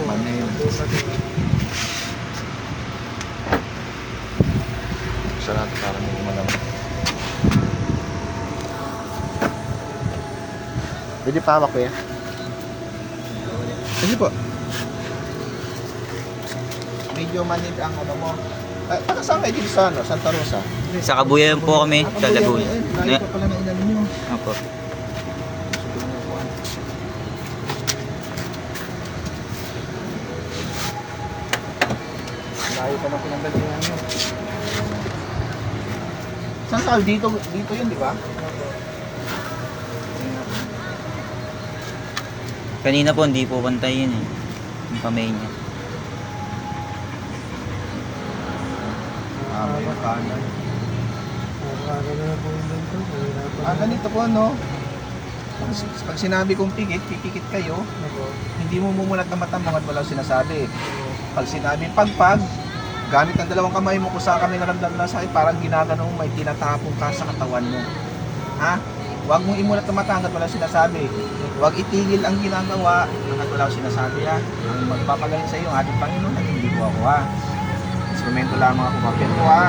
Manin. Isa natin para hindi malaman. Pwede pa hawak ko yan? Sige po. Medyo manid ang ano mo. Taga saan kayo dito sa ano? Santa Rosa? Sa Kabuyayan po kami, sa Laguna. Layo pa pala na inalim nyo. Opo. Layo pa na pinanggalingan nyo. Saan tao? Dito yun, di ba? Kanina po, hindi po pantay yun eh. Yung kamay niya. May kanan. Ganito po, no? Pag sinabi kong pipikit kayo, hindi mo mumulat na mata mo at walang sinasabi. Pag sinabi pagpag, gamit ang dalawang kamay mo kung saan kami naramdaman na sakit, parang ginaganong may tinatapong ka sa katawan mo. Ha? Huwag mong imulat na mata hanggat walang sinasabi. Huwag itigil ang ginagawa hanggat walang sinasabi, ha? Ang magpapagaling sa iyo, ang ating Panginoon, at hindi ko ako, ha? Instrumento lamang ako, papel ko, ha?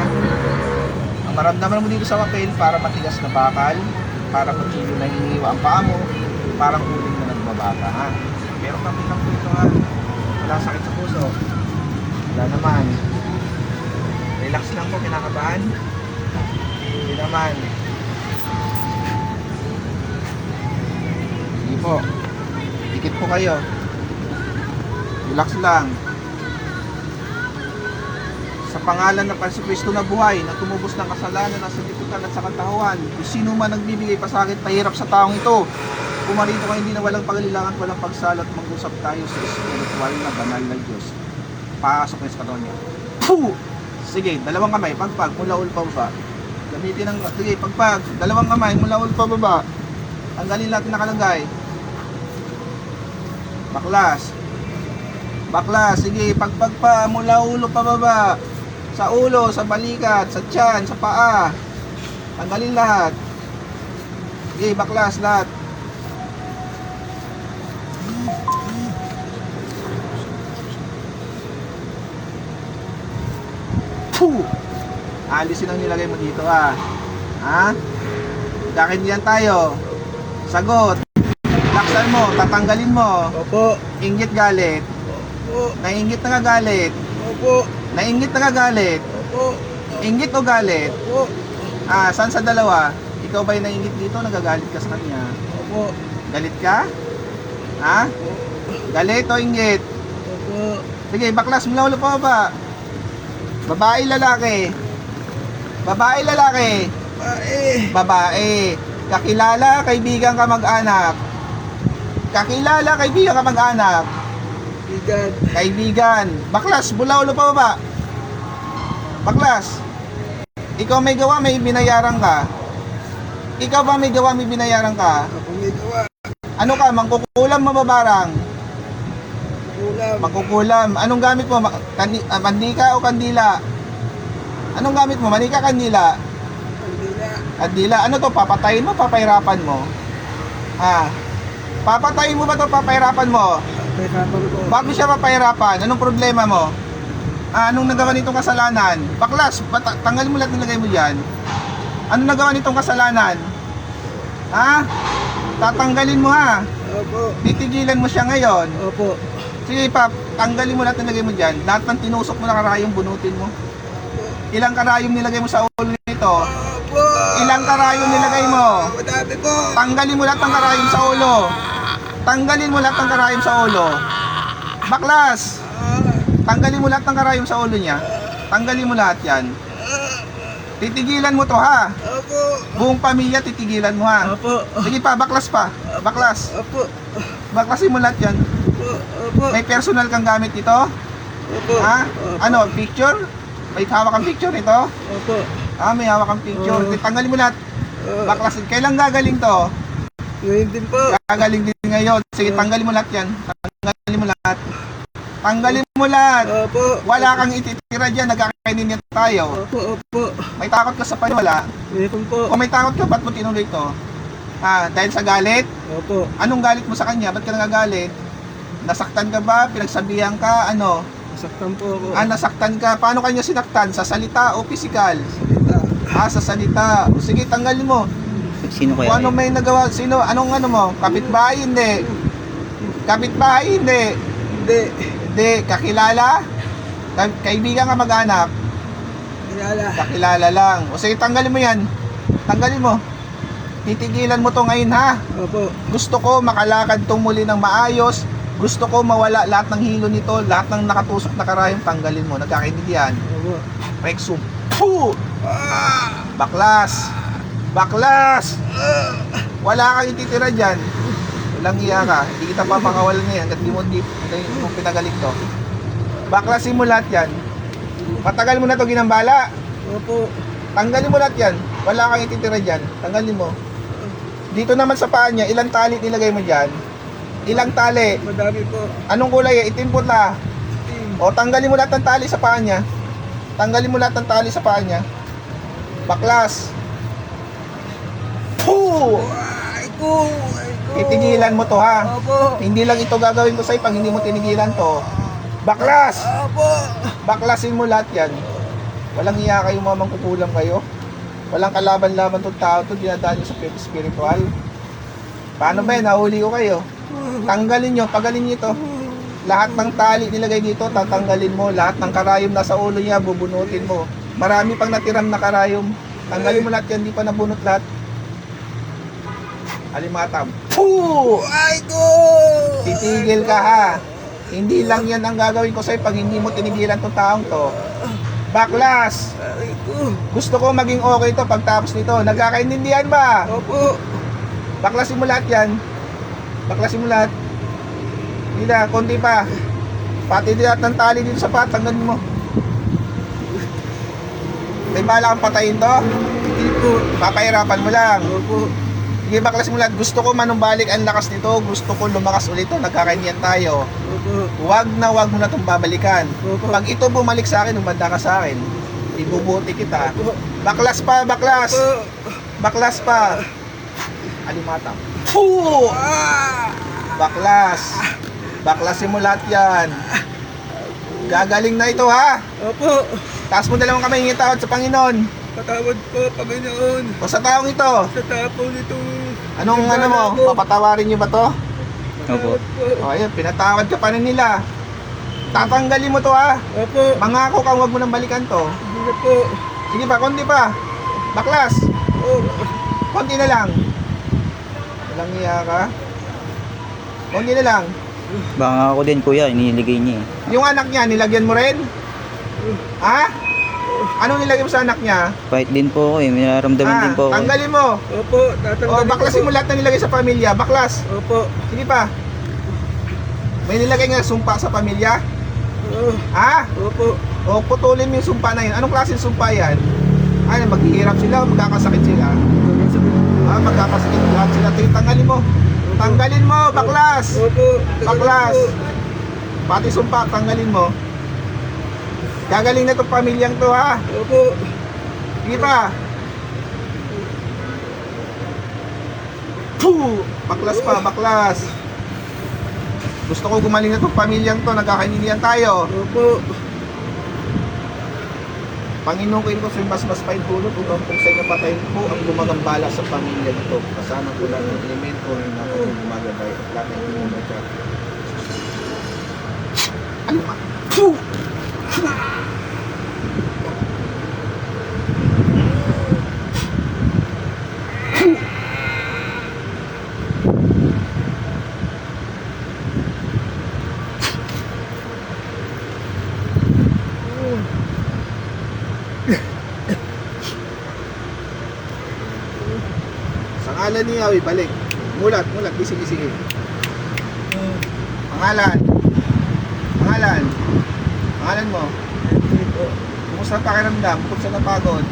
Ang maramdaman mo dito sa papel, para matigas na bakal, para kuchilyo na hinihiwa ang paa mo, parang uling na nagbabata, ha? Pero kami lang po ito, ha? Wala sakit sa puso. Wala naman. Relax lang po, kinakabahan. Hindi naman. Sige po. Dikit po kayo. Relax lang. Sa pangalan ng Jesucristo na buhay, na tumubos ng kasalanan, ng sanlibutan at sa katahuan, kung sino man nagbibigay pasakit, pahirap sa taong ito, pumarito kayo hindi na walang pagalilangan, walang pagsalat, mag-usap tayo sa espiritual na banal na Diyos. Pasok na sa katawan niya. Puh! Sige, dalawang kamay, pagpag, mula ulo pa baba. Gamitin ang, sige, pagpag, dalawang kamay, mula ulo pa baba. Tanggalin natin nakalagay. Baklas. Baklas, sige, pagpag pa, mula ulo pa baba. Sa ulo, sa balikat, sa tiyan, sa paa. Tanggalin lahat. Sige, baklas lahat. Puh! Alisin ang nilagay mo dito, ha? Ha? Dahil diyan tayo. Sagot. Laksan mo, tatanggalin mo. Opo. Inggit galit. Opo. Nainggit na galit. Opo. Nainggit na galit. Opo. Inggit o galit? Opo. Saan sa dalawa? Ikaw ba'y nainggit dito? Nagagalit ka sa kanya? Opo. Galit ka? Ha? Galit o inggit? Opo. Sige, baklas mula ulo pa ba? Babae, lalaki? Babae, lalaki? Babae. Kakilala, kaibigan ka mag-anak? Kakilala, kaibigan ka mag-anak? Bigan. Kaibigan. Baklas, mula ulo pa ba? Baklas. Ikaw may gawa, may binayaran ka. Ikaw ba may gawa, may binayaran ka? Ako may gawa. Ano ka, mangkukulam, mababarang? Ulam. Mangkukulam. Anong gamit mo? Mandika o kandila? Anong gamit mo? Manika, kandila? Kandila. Kandila. Ano to? Papatayin mo? Papahirapan mo? Ha? Papatayin mo ba to? Papahirapan mo? Pahirapan ko. Bago siya papahirapan, anong problema mo? Anong nagawa nitong kasalanan? Baklas, tanggalin mo lahat nilagay mo dyan. Anong nagawa nitong kasalanan? Ha? Tatanggalin mo, ha? Opo. Titigilan mo siya ngayon. Opo. Sige pa, tanggalin mo lahat nilagay mo dyan. Lahat ng tinusok mo na karayong bunutin mo. Ilang karayong nilagay mo sa ulo nito? Opo. Ilang karayong nilagay mo? Madami po. Tanggalin mo lahat ng karayom sa ulo. Tanggalin mo lahat ng karayom sa ulo. Baklas! Tanggalin mo lahat ng karayom sa ulo niya. Tanggalin mo lahat yan. Titigilan mo to, ha? Opo. Buong pamilya titigilan mo, ha? Opo. Sige pa, baklas pa. Baklas. Opo. Baklasin mo lahat yan. Opo. Opo. May personal kang gamit nito? Opo. Ha? Opo. Ano, picture? May hawak kang picture nito? Opo. May hawak kang picture. Oo. Tanggalin mo lahat. Baklasin. Kailan gagaling to? Ngayon din po. Gagaling din ngayon. Sige, tanggalin mo lahat yan. Tanggalin mo lahat. Tanggalin mo lahat. Opo. Wala kang ititira dyan. Nagkakainin tayo. Opo. Opo. May takot ka sa paniwala. Meron po. Kung may takot ka, ba't mo tinuloy ito? Dahil sa galit? Opo. Anong galit mo sa kanya? Ba't ka nagagalit? Nasaktan ka ba? Pinagsabihan ka? Ano? Nasaktan po ako. Nasaktan ka. Paano kanya sinaktan? Sa salita o physical? Salita. Sa salita. O, sige, tanggalin mo. Sino kaya? Kung ano may nagawa, sino, anong ano mo? Kapitbahay, hindi. Kapitbahay, hindi. Hindi. Hindi. Kakilala? Kaibigan ka mag-anak? Kilala. Kakilala lang. O sige, tanggalin mo yan. Tanggalin mo. Titigilan mo to ngayon, ha? Opo. Gusto ko makalakad tong muli ng maayos. Gusto ko mawala lahat ng hilo nito. Lahat ng nakatusok na karayom, tanggalin mo. Nagkakaintindihan. Opo. Rexum. Puh! Baklas! Baklas! Wala kang ititira dyan. Walang iya ka. Hindi kita papakawalan niyan. Hanggat di mo pinagaling to. Baklasin mo lahat yan. Patagal mo na to ginambala. Opo. Tanggalin mo lahat yan. Wala kang ititira dyan. Tanggalin mo. Dito naman sa paa niya, ilang tali nilagay mo dyan? Ilang tali? Madami po. Anong kulay? Itim putla. Team. O, tanggalin mo lahat ng tali sa paa niya. Tanggalin mo lahat ng tali sa paa niya. Baklas. Puh! Ay ko. Titigilan mo to, ha? Opo. Hindi lang ito gagawin ko sa'yo pag hindi mo tinigilan to. Baklas! Opo. Baklasin mo lahat yan. Walang iya kayo, mamang kukulang kayo. Walang kalaban-laban tong tao to, dinadaan nyo sa spiritual. Paano ba yan? Nahuli ko kayo. Tanggalin nyo, pagaling nyo ito. Lahat ng tali nilagay dito, tatanggalin mo. Lahat ng karayom nasa ulo niya, bubunutin mo. Marami pang natiram na karayom. Tanggalin mo lahat yan, di pa nabunot lahat. Alimatam. Puh! Ay ko. Titigil ka, ha. Hindi lang yan ang gagawin ko sa'yo pag hindi mo tinigilan tong taong to. Baklas! Ay ko. Gusto ko maging okay to pagtapos nito. Nagkakaintindihan ba? Opo. Baklasin mo lahat yan. Baklasin mo lahat. Hindi na, konti pa. Pati lahat ng tali dito sa pat, tanggalin mo. May bala kang patayin to? Hindi po. Papahirapan mo lang. Opo. Sige, baklasin mo lahat. Gusto ko manumbalik ang lakas nito. Gusto ko lumakas ulit to. Nagkakaintindihan tayo. Opo. Wag mo na itong babalikan. Opo. Pag ito bumalik sa akin, umanda ka sa akin. Ibubuti kita. Opo. Baklas pa, baklas! Opo. Baklas pa! Alimatang. Puh! Baklas! Baklasin mo lahat yan. Gagaling na ito, ha? Opo. Taas mo dalawang kamay, hingi tawad sa Panginoon. Patawad po, Panginoon. O sa taong ito, Sa tapo nito. anong ano mo? Papatawarin niyo ba to? Opo. O ayun, pinatawad ka pa rin nila. Tatanggalin mo to, ha? Opo. Mangako kang wag mo nang balikan to. Hindi na po. Sige pa, konti pa. Baklas! Opo. Konti na lang. Walang iya ka. Konti na lang. Baka ako din kuya, iniligay niya eh. Yung anak niya, nilagyan mo rin? Ha? Anong nilagay mo sa anak niya? Fight din po ako eh, may nararamdaman din po ako. Tanggalin mo. Opo. Tatanggalin O, baklasin ko mo po. lahat na nilagay sa pamilya. Baklas. Opo. Sige pa. May nilagay nga sumpa sa pamilya? Oo. Ha? Opo. O, putulin mo yung sumpa na yun. Anong klaseng sumpa yan? Ano, maghihirap sila o magkakasakit sila? Magkakasakit lahat sila. Tanggalin mo. Tanggalin mo, baklas. Opo. Baklas. Pati sumpa, tanggalin mo. Gagaling na itong pamilyang to, ha? Opo. Sige pa. Puh! Baklas pa, baklas. Gusto ko gumaling na itong pamilyang to. Nagkakaintindihan tayo. Opo. Panginoon ko ko sa mas paintulot upang kung sa inyo patayin po ang gumagambala sa pamilya nito. Kasama ko lang ng elemento na gumagabay at lahat ng tumulong siya. Ano ba? Puh! Sa ngalan ni Yahweh, balik. Mulat, sige. Pangalan. Pangalan mo. Kumusta ang pakiramdam? Kung saan napagod?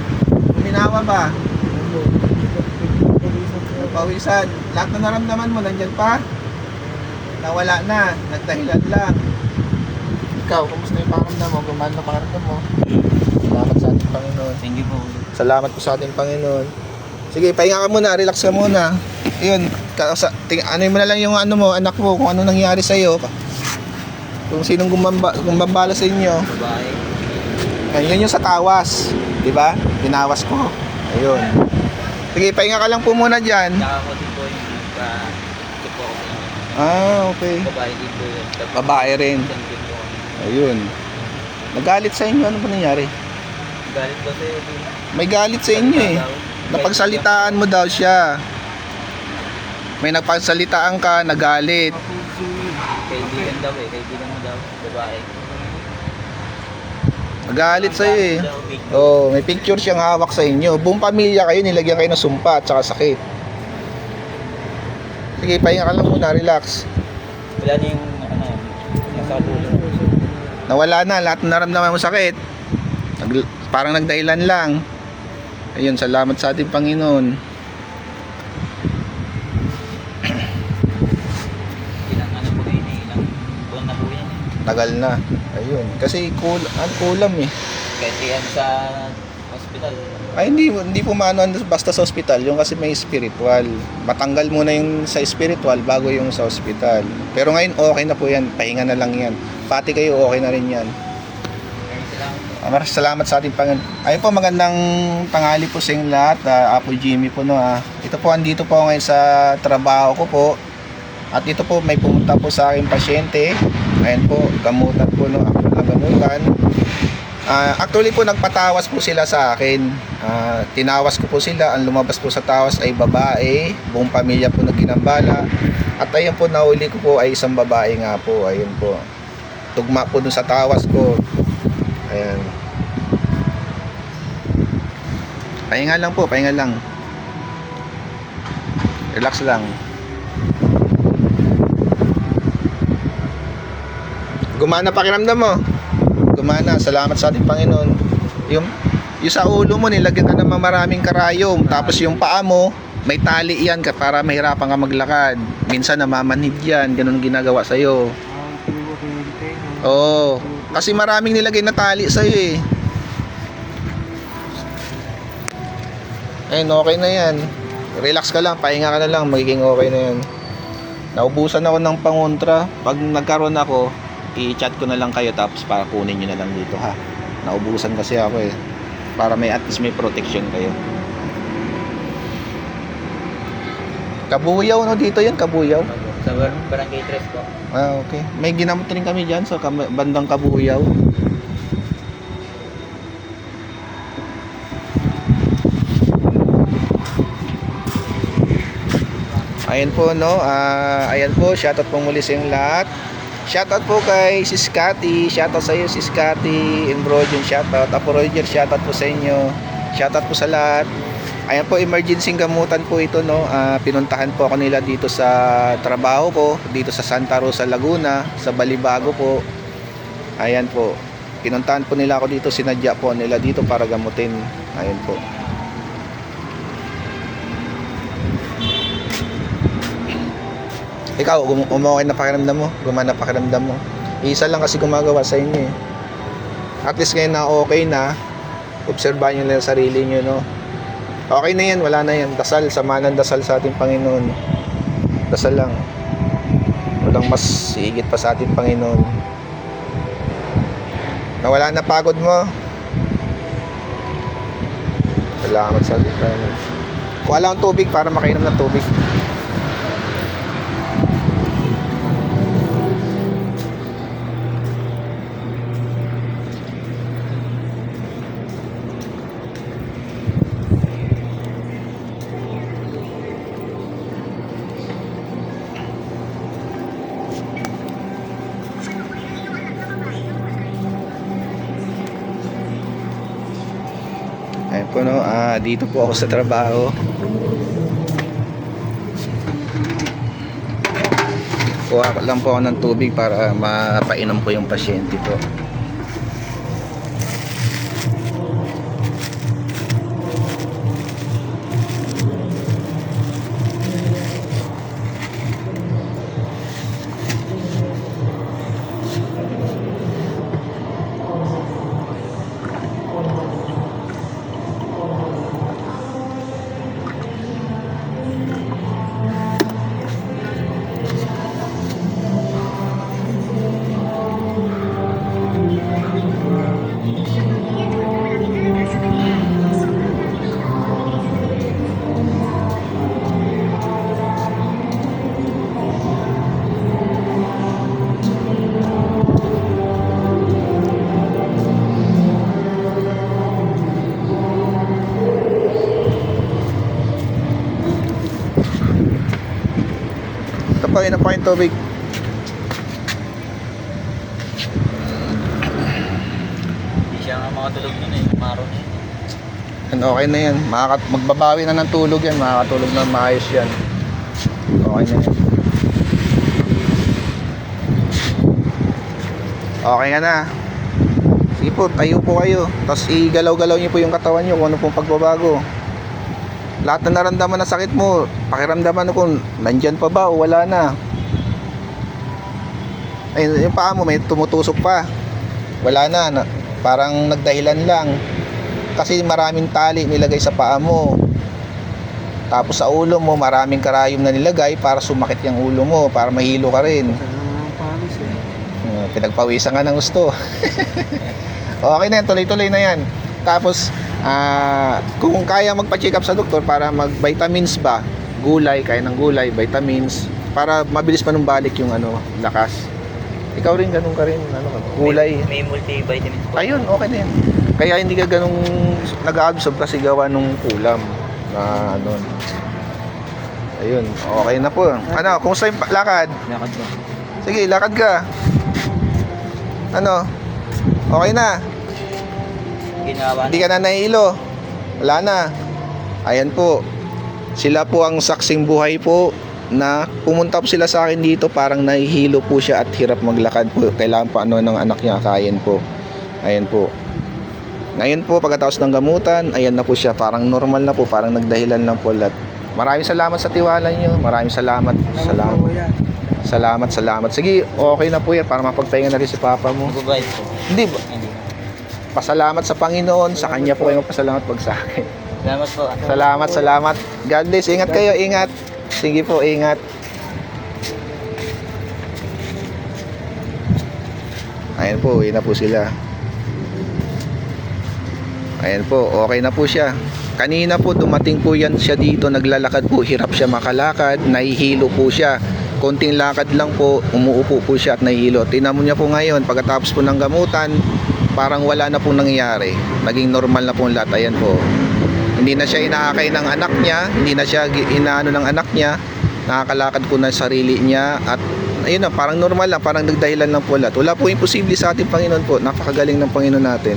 Uminawa ba? Pawisan. Lahat na naramdaman mo, nandyan pa? Nawala na. Nagdahilan lang. Ikaw, kumusta yung pakiramdam mo? Gumana na pakiramdam mo? Salamat sa ating Panginoon. Thank you po. Salamat po sa ating Panginoon. Sige, pahinga ka muna, relax ka muna. Ayun, ano mo na lang yung ano mo, anak mo, kung ano nangyari sa iyo. Kung sinong gumambala sa inyo. Babae. Ayun yung sa tawas. Di ba? Tinawas ko. Ayun. Sige, pahinga ka lang po muna dyan. Tsaka ko din po yung check po ako sa inyo. Ah, okay. Babae din po yun. Tapos, Babae rin. isang din po ako. Ayun. Nagalit sa inyo. Ano ba nangyari? Galit ba sa'yo? May galit sa inyo eh. Napagsalitaan mo daw siya. May napagsalitaan ka, nagalit. Kaibigan daw eh. Kaibigan mo daw. Babae. Nagalit sa'yo eh. Oh, may picture siyang hawak sa inyo. Buong pamilya kayo, nilagyan kayo ng sumpa at saka sakit. Sige, pahinga ka lang muna, relax. Wala na yung ano, nasa dulo. Nawala na, lahat ng naramdaman mo sakit. Parang nagdahilan lang. Ayun, salamat sa ating Panginoon. Ilang ano po yun eh. Ilang buwan na po yan eh. Tagal na. Ayun, kasi kulam eh. Kahit yan sa hospital. Ay, hindi po maano basta sa ospital. Yung kasi may spiritual. Matanggal muna yung sa spiritual bago yung sa ospital. Pero ngayon, okay na po yan. Pahinga na lang yan. Pati kayo, okay na rin yan. Maraming salamat sa ating Panginoon. Ayun po, magandang tanghali po sa inyong lahat. Apo Jimmy po no. Ito po, andito po ngayon sa trabaho ko po. At ito po, may pumunta po sa aking pasyente. Ayun po, gamutan po no. Ako lang gamutan. Actually po, nagpatawas po sila sa akin. Tinawas ko po sila. Ang lumabas po sa tawas ay babae. Buong pamilya po nagginambala. At ayun po, nahuli ko po ay isang babae nga po. Ayun po. Tugma po dun sa tawas ko. Ayan. Pahinga lang po, pahinga lang. Relax lang. Gumana pakiramdam mo? Gumana, salamat sa ating Panginoon. Yung sa ulo mo, nilagyan ka naman maraming karayom. Tapos yung paa mo, may tali yan para mahirapan ka maglakad. Minsan namamanhid yan, ganun ginagawa sa'yo. Oo. Kasi maraming nilagay na tali sa'yo eh. Ayun, okay na yan. Relax ka lang, pahinga ka na lang, magiging okay na yan. Naubusan ako ng pangontra. Pag nagkaroon ako, i-chat ko na lang kayo tapos para kunin nyo na lang dito ha. Naubusan kasi ako eh. Para may at least may protection kayo. Kabuyaw no dito yan, Kabuyaw. Sa barangay 3 po. Ah, okay. May ginamot rin kami dyan sa bandang Kabuyaw. Ayan po no, ayan po, shoutout po muli sa inyong lahat. Shoutout po kay Sis Cathy, shoutout sa iyo Sis Cathy, Embrogen shoutout, Apo Roger shoutout po sa inyo. Shoutout po sa lahat. Ayan po, emergency gamutan po ito no. Pinuntahan po ako nila dito sa trabaho ko, dito sa Santa Rosa, Laguna, sa Balibago po. Ayan po. Pinuntahan po nila ako dito, sinadya po nila dito para gamutin. Ayan po. Ikaw, umukay na pakiramdam mo? Gumana pakiramdam mo? Isa lang kasi gumagawa sa inyo eh. At least ngayon na okay na, obserbahan nyo lang sarili nyo no. Okay na yan, wala na yan. Dasal, sama ng dasal sa ating Panginoon. Dasal lang. Walang mas higit pa sa ating Panginoon. Nawala na pagod mo. Salamat sa ating Panginoon. Kuha lang ang tubig para makainom ng tubig. Ayun po no, dito po ako sa trabaho. Kuha lang po ako ng tubig para mapainom po yung pasyente po. tubig. Hindi siya nga makatulog nun eh. Maro na yun. Yan, okay na yan. Magbabawi na ng tulog yan. Makakatulog na maayos yan. Okay na yan. Okay ka na. Sige po, tayo po kayo. Tapos igalaw-galaw niyo po yung katawan niyo kung ano pong pagbabago. Lahat na naramdaman na sakit mo, pakiramdaman mo kung nandyan pa ba o wala na. Ay, yung paa mo may tumutusok pa. Wala na, parang nagdahilan lang. Kasi maraming tali nilagay sa paa mo. Tapos sa ulo mo, maraming karayom na nilagay para sumakit yung ulo mo, para mahilo ka rin. Panis eh. Pinagpawisan ka ng gusto. Okay na yan, tuloy-tuloy na yan. Tapos, kung kaya magpa-check up sa doktor para mag-vitamins ba, gulay, kaya ng gulay, vitamins, para mabilis manumbalik yung lakas. Ikaw rin, ganun ka rin, gulay. May multivitamin po. Ayun, okay na yan. Kaya hindi ka ganung nag-absorb kasi gawa nung kulam na Ayun, okay na po. Kumusta yung lakad? Lakad ba? Sige, lakad ka. Okay na. Ginawa Hindi ka na nahihilo. Wala na. Ayan po. Sila po ang saksing buhay po na pumunta po sila sa akin dito, parang nahihilo po siya at hirap maglakad po. Kailangan pa ng anak niya kain po. Ayan po. Ngayon po, pagkatapos ng gamutan, ayan na po siya. Parang normal na po. Parang nagdahilan lang po lahat. Maraming salamat sa tiwala niyo. Maraming salamat. Salamat. Sige, okay na po yan para mapagpahinga na rin si papa mo. Magbabayad po. Hindi ba? Hindi. Pasalamat sa Panginoon. Sa Kanya po kayo magpasalamat pag sa akin. Salamat po. Salamat. God bless. Ingat kayo. Ingat. Sige po, ingat. Ayan po, uwi na po sila. Ayan po, okay na po siya. Kanina po dumating po yan siya dito, naglalakad po, hirap siya makalakad, nahihilo po siya. Konting lakad lang po, umuupo po siya at nahihilo. Tingnan mo niya po ngayon, pagkatapos po ng gamutan, parang wala na pong nangyayari. Naging normal na po lahat. Ayan po. Hindi na siya inaakay ng anak niya, hindi na siya inaano ng anak niya. Nakakalakad po na sarili niya at ayun na, parang normal lang, parang nagdahilan lang po lahat. Wala po imposible sa ating Panginoon po. Napakagaling ng Panginoon natin.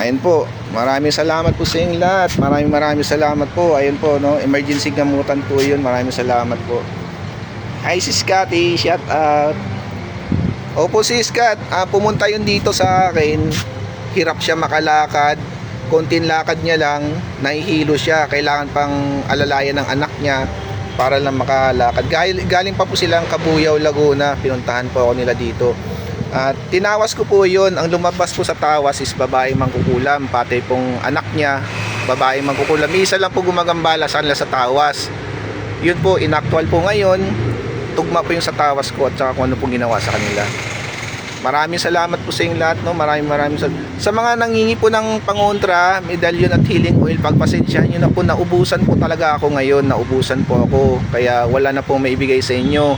Ayun po, maraming salamat po sa inyong lahat. Maraming salamat po. Ayun po, emergency gamutan po yun. Maraming salamat po. Hi, si Scotty, shout out. Opo, si Scott, pumunta yun dito sa akin. Hirap siya makalakad. Konting lakad niya lang, nahihilo siya. Kailangan pang alalayan ng anak niya para lang makalakad. Galing pa po silang Kabuyaw, Laguna. Pinuntahan po ako nila dito. At tinawas ko po yun. Ang lumabas po sa tawas is babaeng mangkukulam. Pati pong anak niya, babaeng mangkukulam. Isa lang po gumagambala sa kanila sa tawas. Yun po, inactual po ngayon. Tugma po yung sa tawas ko at saka kung ano pong ginawa sa kanila. Maraming salamat po sa inyong lahat. Maraming salamat. Sa mga nangingi po ng pangontra, medalyon at healing oil, pagpasensyahan nyo na po, naubusan po talaga ako ngayon. Naubusan po ako. Kaya wala na po maibigay sa inyo.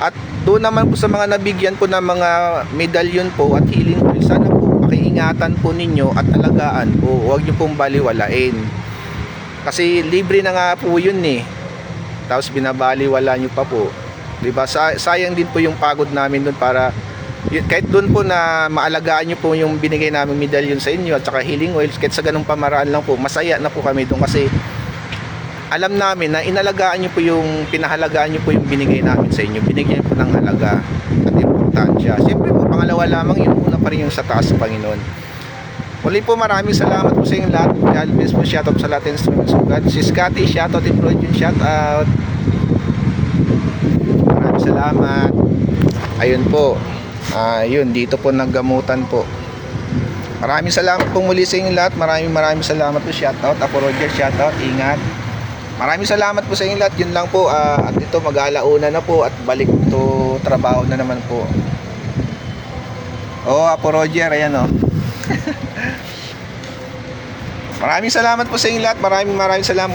At doon naman po sa mga nabigyan po ng mga medalyon po at healing oil, sana po pakiingatan po ninyo at alagaan po. Huwag nyo pong baliwalain. Kasi libre na nga po yun eh. Tapos binabaliwala nyo pa po. Diba? Sayang din po yung pagod namin doon para kahit doon po na maalagaan nyo po yung binigay namin medalyon sa inyo at saka healing oils, kahit sa ganung pamaraan lang po, masaya na po kami doon kasi alam namin na inalagaan nyo po yung, pinahalagaan nyo po yung binigay namin sa inyo. Binigyan po ng halaga at importansya. Siyempre po, pangalawa lamang yun, una pa rin yung sa taas sa Panginoon. Muli po, maraming salamat po sa inyong lahat. God bless po, shoutout sa lahat instruments of God. Si Scotty, shoutout, employed yung shoutout. Maraming salamat. Ayun po. Yun, dito po naggamutan po. Maraming salamat po muli sa inyong lahat. Maraming salamat po. Shoutout. Apo Roger, shoutout. Ingat. Maraming salamat po sa inyong lahat. Yun lang po. At ito, mag-alauna na po. At balik to trabaho na naman po. Apo Roger, ayan o. Maraming salamat po sa inyong lahat. Maraming salamat.